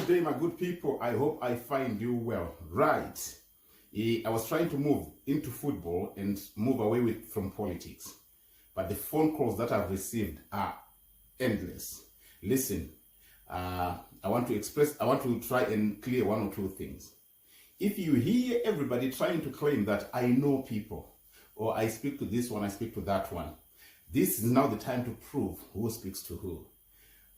Good day, my good people. I hope I find you well. Right. I was trying to move into football and move away from politics. But the phone calls that I've received are endless. Listen, I want to try and clear one or two things. If you hear everybody trying to claim that I know people, or I speak to this one, I speak to that one, this is now the time to prove who speaks to who.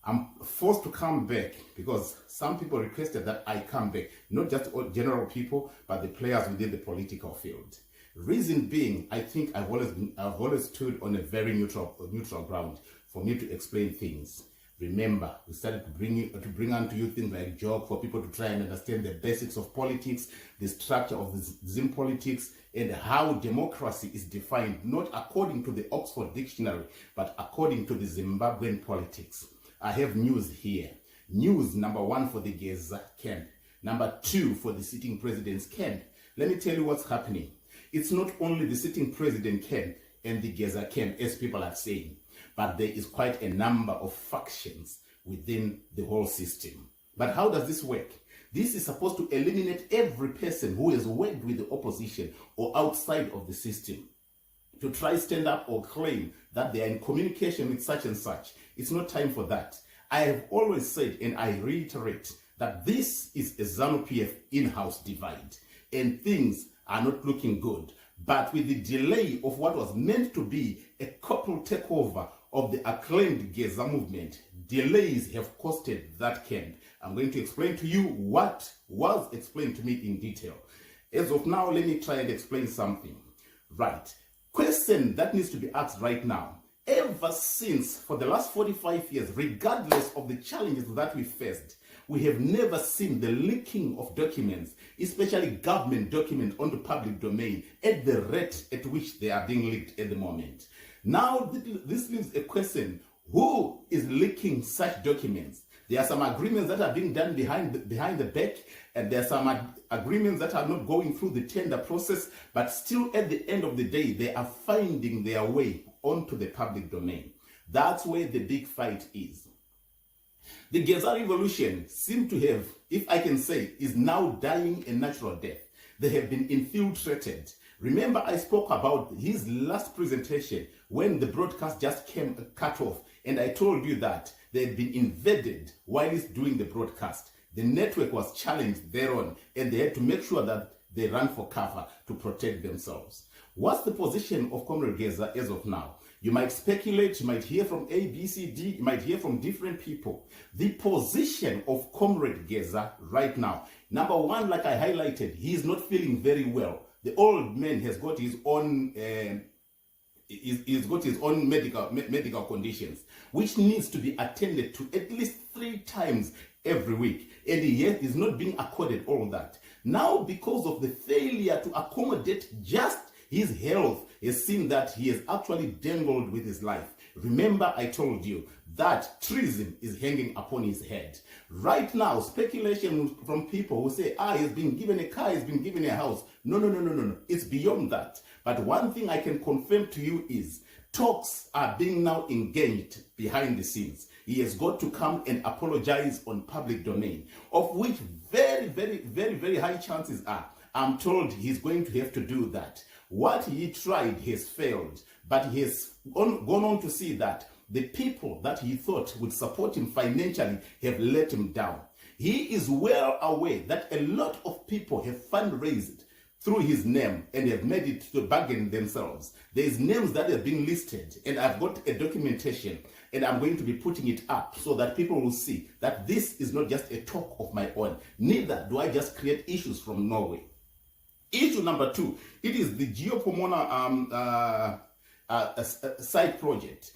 I'm forced to come back because some people requested that I come back, not just general people, but the players within the political field. Reason being, I think I've always stood on a very neutral ground for me to explain things. Remember, we started to bring onto you things like job for people to try and understand the basics of politics, the structure of the Zim politics, and how democracy is defined, not according to the Oxford Dictionary, but according to the Zimbabwean politics. I have news here. News number 1 for the Geza camp. Number 2 for the sitting president's camp. Let me tell you what's happening. It's not only the sitting president camp and the Geza camp, as people are saying, but there is quite a number of factions within the whole system. But how does this work? This is supposed to eliminate every person who has worked with the opposition or outside of the system to try stand up or claim that they are in communication with such and such. It's not time for that. I have always said, and I reiterate, that this is a ZANU-PF in-house divide, and things are not looking good. But with the delay of what was meant to be a couple takeover of the acclaimed Geza movement, delays have costed that camp. I'm going to explain to you what was explained to me in detail. As of now, let me try and explain something. Right. Question that needs to be asked right now. Ever since, for the last 45 years, regardless of the challenges that we faced, we have never seen the leaking of documents, especially government documents, onto public domain at the rate at which they are being leaked at the moment. Now, this leaves a question: who is leaking such documents? There are some agreements that are being done behind the back, and there are some agreements that are not going through the tender process, but still at the end of the day, they are finding their way onto the public domain. That's where the big fight is. The Geza revolution seems to have, if I can say, is now dying a natural death. They have been infiltrated. Remember, I spoke about his last presentation when the broadcast just came cut off, and I told you that they had been invaded while he's doing the broadcast. The network was challenged thereon, and they had to make sure that they ran for cover to protect themselves. What's the position of Comrade Geza as of now? You might speculate, you might hear from A, B, C, D, you might hear from different people. The position of Comrade Geza right now, number 1, like I highlighted, he is not feeling very well. The old man has got his own medical conditions, which needs to be attended to at least 3 times every week, and yet is not being accorded all that. Now, because of the failure to accommodate just his health, has seen that he has actually dangled with his life. Remember, I told you that treason is hanging upon his head. Right now, speculation from people who say, he's been given a car, he's been given a house. No. It's beyond that. But one thing I can confirm to you is talks are being now engaged behind the scenes. He has got to come and apologize on public domain, of which very high chances are. I'm told he's going to have to do that. What he tried has failed, but he has gone on to see that the people that he thought would support him financially have let him down. He is well aware that a lot of people have fundraised through his name and have made it to bargain themselves. There's names that have been listed, and I've got a documentation, and I'm going to be putting it up so that people will see that this is not just a talk of my own. Neither do I just create issues from Norway. Issue number 2, it is the Geopomona side project.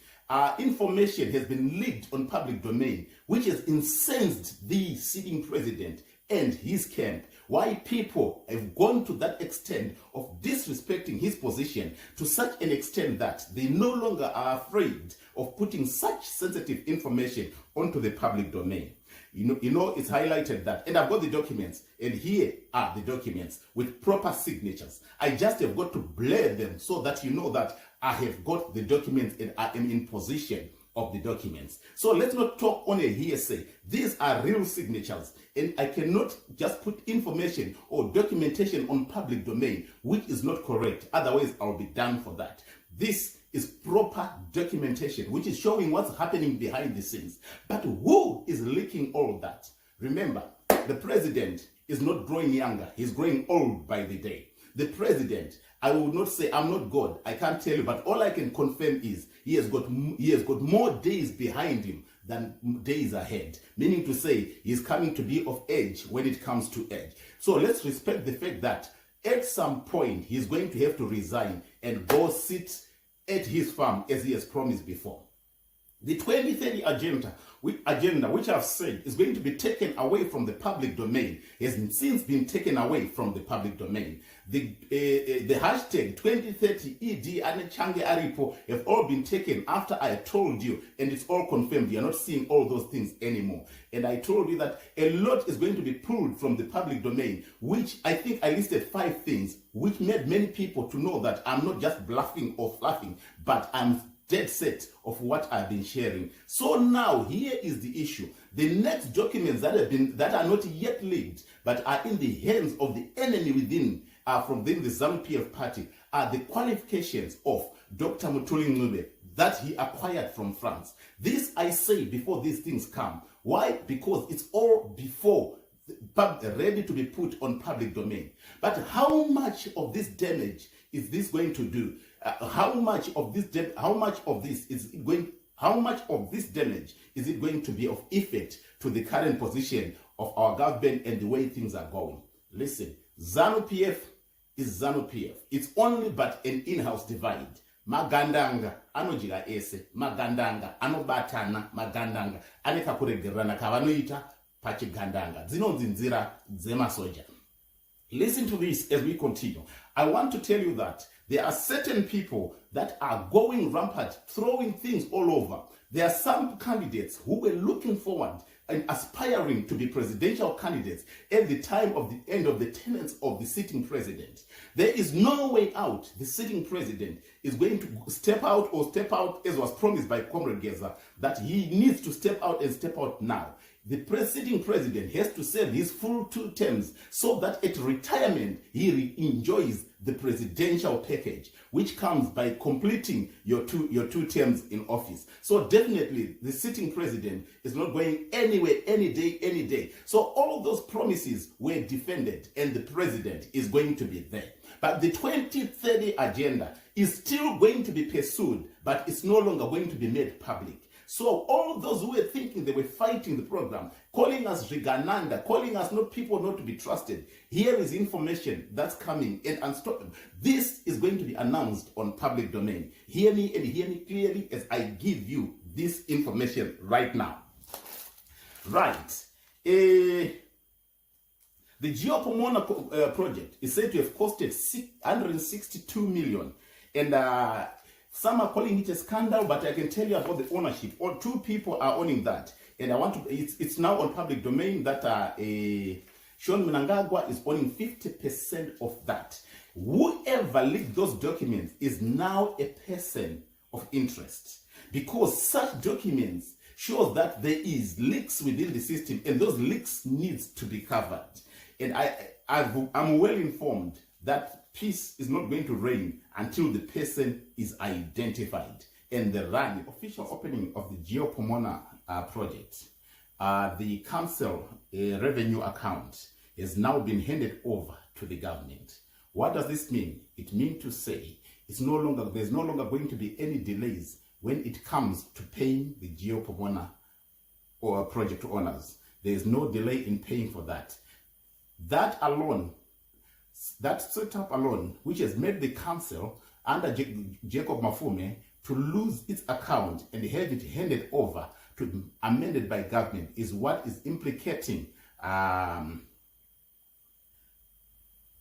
Information has been leaked on public domain, which has incensed the sitting president and his camp. Why people have gone to that extent of disrespecting his position to such an extent that they no longer are afraid of putting such sensitive information onto the public domain. You know, it's highlighted that, and I've got the documents, and here are the documents with proper signatures. I just have got to blur them so that you know that I have got the documents and I am in position of the documents. So let's not talk on a hearsay. These are real signatures, and I cannot just put information or documentation on public domain which is not correct. Otherwise, I'll be done for that. This is proper documentation which is showing what's happening behind the scenes. But who is leaking all that? Remember, the president is not growing younger. He's growing old by the day. The president, I would not say, I'm not God, I can't tell you, but all I can confirm is he has got more days behind him than days ahead. Meaning to say, he's coming to be of age when it comes to age. So let's respect the fact that at some point, he's going to have to resign and go sit at his farm as he has promised before. The 2030 agenda, which I've said is going to be taken away from the public domain, has since been taken away from the public domain. The hashtag 2030 ED and Change Aripo have all been taken after I told you, and it's all confirmed. You're not seeing all those things anymore. And I told you that a lot is going to be pulled from the public domain, which I think I listed 5 things, which made many people to know that I'm not just bluffing or fluffing, but I'm dead set of what I've been sharing. So now here is the issue. The next documents that are not yet leaked but are in the hands of the enemy from within the ZANU-PF party are the qualifications of Dr. Mutuli Ncube that he acquired from France. This I say before these things come. Why? Because it's all before ready to be put on public domain. But how much of this damage is this going to do? How much of this damage is going to be of effect to the current position of our government and the way things are going? Listen, ZANU-PF is ZANU-PF. It's only but an in-house divide. Magandanga anojira ese, magandanga anobatana, magandanga anekakuregerana kavanoita pachigandanga dzinonzinzira dzemasoja. Listen to this as we continue. I want to tell you that there are certain people that are going rampant, throwing things all over. There are some candidates who were looking forward and aspiring to be presidential candidates at the time of the end of the tenure of the sitting president. There is no way out. The sitting president is going to step out, as was promised by Comrade Geza, that he needs to step out and step out now. The sitting president has to serve his full 2 terms so that at retirement he enjoys the presidential package, which comes by completing your two terms in office. So definitely the sitting president is not going anywhere any day. So all those promises were defended and the president is going to be there. But the 2030 agenda is still going to be pursued, but it's no longer going to be made public. So all those who were thinking they were fighting the program, calling us Rigananda, calling us people not to be trusted, here is information that's coming and unstoppable. This is going to be announced on public domain. Hear me and hear me clearly as I give you this information right now. Right. The Geopomona project is said to have costed 162 million. And some are calling it a scandal, but I can tell you about the ownership. Or 2 people are owning that. And I want to, it's now on public domain that Sean Mnangagwa is owning 50% of that. Whoever leaked those documents is now a person of interest, because such documents shows that there is leaks within the system and those leaks needs to be covered. And I'm well informed that peace is not going to reign until the person is identified and the official opening of the Geopomona project. The council revenue account has now been handed over to the government. What does this mean? It means to say there's no longer going to be any delays when it comes to paying the Geopomona or project owners. There is no delay in paying for that. That setup alone, which has made the council under Jacob Mafume to lose its account and have it handed over to amended by government, is what is implicating Mtuli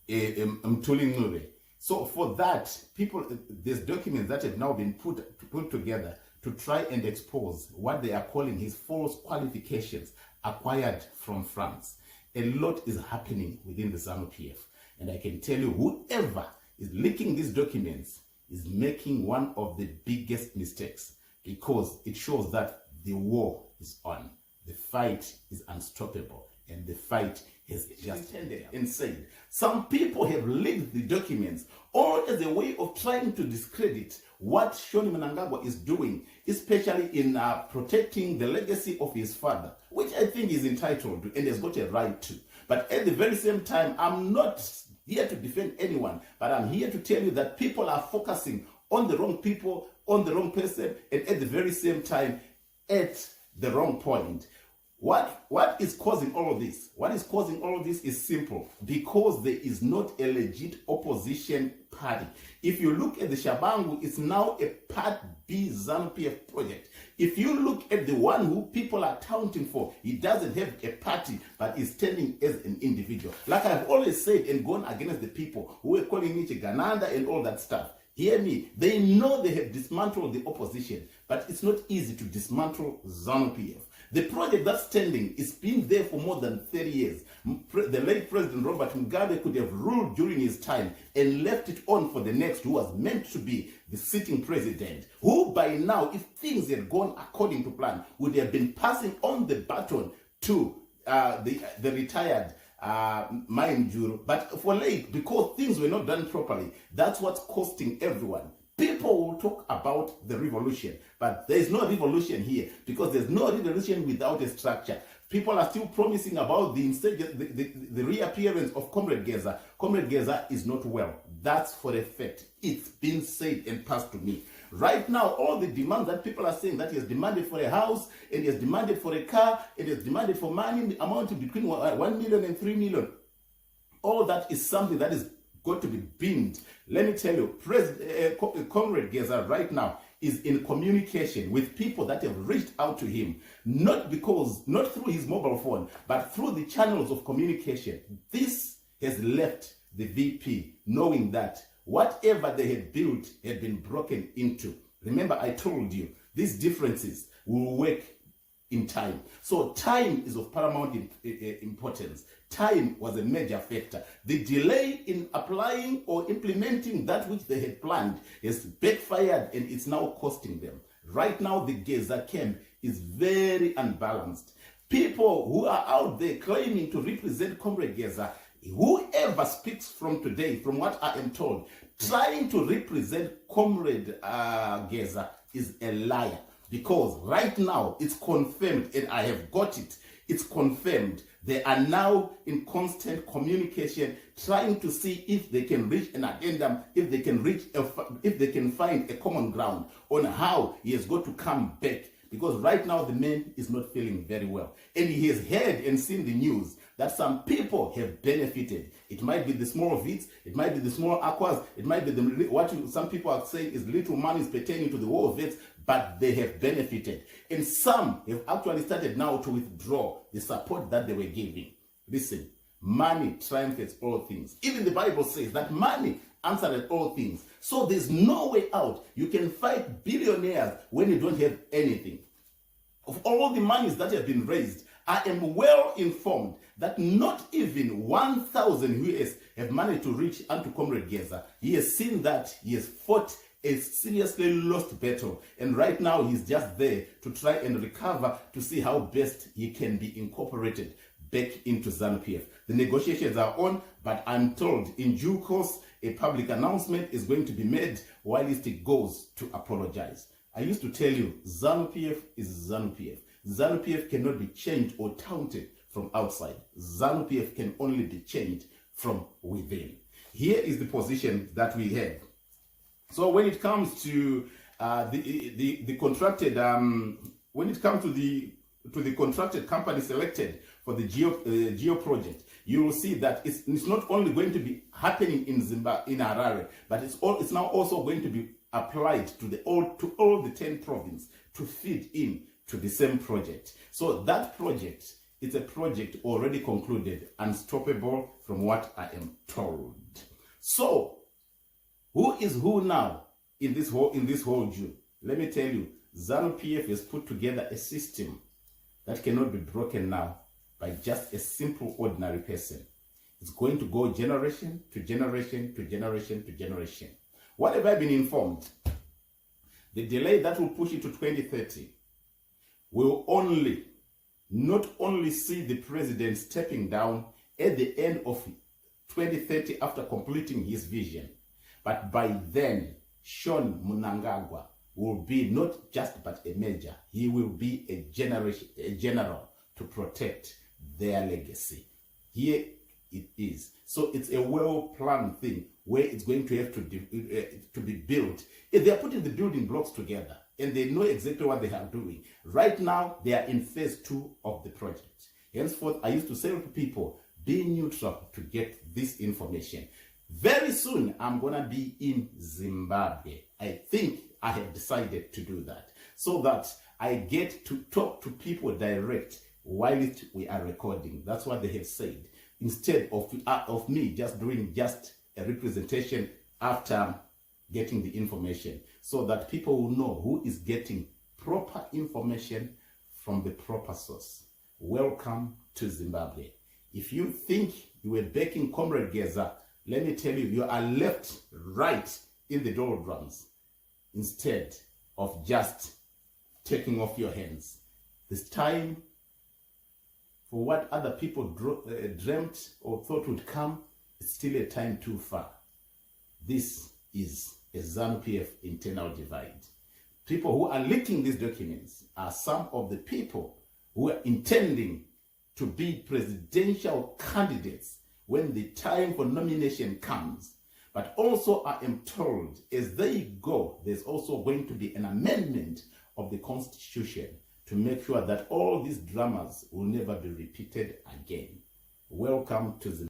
Ncube. So for that, there's documents that have now been put together to try and expose what they are calling his false qualifications acquired from France. A lot is happening within the ZANU-PF. And I can tell you, whoever is leaking these documents is making one of the biggest mistakes. because it shows that the war is on. The fight is unstoppable, and the fight has just ended and said. Some people have leaked the documents all as a way of trying to discredit what Shoni Mnangagwa is doing, especially in protecting the legacy of his father, which I think is entitled to and has got a right to. But at the very same time, I'm not here to defend anyone, but I'm here to tell you that people are focusing on the wrong people, on the wrong person, and at the very same time, at the wrong point. What is causing all of this? What is causing all of this is simple. Because there is not a legit opposition party. If you look at the Shabangu, it's now a Part B ZANU-PF project. If you look at the one who people are counting for, he doesn't have a party, but is standing as an individual. Like I've always said and gone against the people who were calling me Gananda and all that stuff. Hear me. They know they have dismantled the opposition, but it's not easy to dismantle ZANU-PF. The project that's standing is been there for more than 30 years. The late President Robert Mugabe could have ruled during his time and left it on for the next, who was meant to be the sitting president, who by now, if things had gone according to plan, would have been passing on the baton to the retired mind you, but for late, because things were not done properly. That's what's costing everyone. People will talk about the revolution, but there is no revolution here, because there's no revolution without a structure. People are still promising about the reappearance of Comrade Geza. Comrade Geza is not well. That's for a fact. It's been said and passed to me. Right now, all the demands that people are saying, that he has demanded for a house, and he has demanded for a car, and he has demanded for money amounting between 1 million and 3 million, all that is something that is got to be binned. Let me tell you, Comrade Geza right now is in communication with people that have reached out to him, not through his mobile phone, but through the channels of communication. This has left the VP knowing that whatever they had built had been broken into. Remember, I told you, these differences will work in time. So time is of paramount importance. Time was a major factor. The delay in applying or implementing that which they had planned has backfired, and it's now costing them. Right now, the Geza camp is very unbalanced. People who are out there claiming to represent Comrade Geza, whoever speaks from today, from what I am told, trying to represent Comrade Geza is a liar. Because right now, it's confirmed, and I have got it, it's confirmed. They are now in constant communication, trying to see if they can reach an addendum, if they can find a common ground on how he has got to come back. Because right now, the man is not feeling very well. And he has heard and seen the news that some people have benefited. It might be the small Vits, it might be the small Aquas, it might be some people are saying is little monies pertaining to the war vets, but they have benefited. And some have actually started now to withdraw the support that they were giving. Listen, money triumphs all things. Even the Bible says that money answers all things. So there's no way out. You can fight billionaires when you don't have anything. Of all the monies that have been raised, I am well informed that not even 1,000 US have managed to reach unto Comrade Geza. He has seen that he has fought a seriously lost battle, and right now he's just there to try and recover, to see how best he can be incorporated back into ZANU-PF. The negotiations are on, but I'm told in due course a public announcement is going to be made while it goes to apologize. I used to tell you, ZANU-PF is ZANU-PF. ZANU-PF cannot be changed or taunted from outside. ZANU-PF can only be changed from within. Here is the position that we have. So when it comes to the contracted, when it comes to the contracted company selected for the Geo project, you will see that it's not only going to be happening in Zimbabwe, in Harare, but it's now also going to be applied to all the 10 provinces to feed in to the same project. So that project, it's a project already concluded, unstoppable from what I am told. So who is who now in this whole Jew? Let me tell you, ZANU-PF has put together a system that cannot be broken now by just a simple ordinary person. It's going to go generation to generation to generation to generation. What have I been informed? The delay that will push it to 2030 will not only see the president stepping down at the end of 2030 after completing his vision, but by then, Sean Mnangagwa will be not just but a major. He will be a general to protect their legacy. Here it is. So it's a well-planned thing where it's going to have to be built. If they are putting the building blocks together and they know exactly what they are doing. Right now, they are in phase 2 of the project. Henceforth, I used to say to people, be neutral to get this information. Very soon, I'm going to be in Zimbabwe. I think I have decided to do that so that I get to talk to people direct while we are recording. That's what they have said. Instead of me just doing just a representation after getting the information, so that people will know who is getting proper information from the proper source. Welcome to Zimbabwe. If you think you were backing Comrade Geza, let me tell you, you are left right in the doldrums instead of just taking off your hands. This time, for what other people dreamt or thought would come, it's still a time too far. This is a ZANU-PF internal divide. People who are leaking these documents are some of the people who are intending to be presidential candidates when the time for nomination comes. But also I am told as they go, there's also going to be an amendment of the Constitution to make sure that all these dramas will never be repeated again. Welcome to the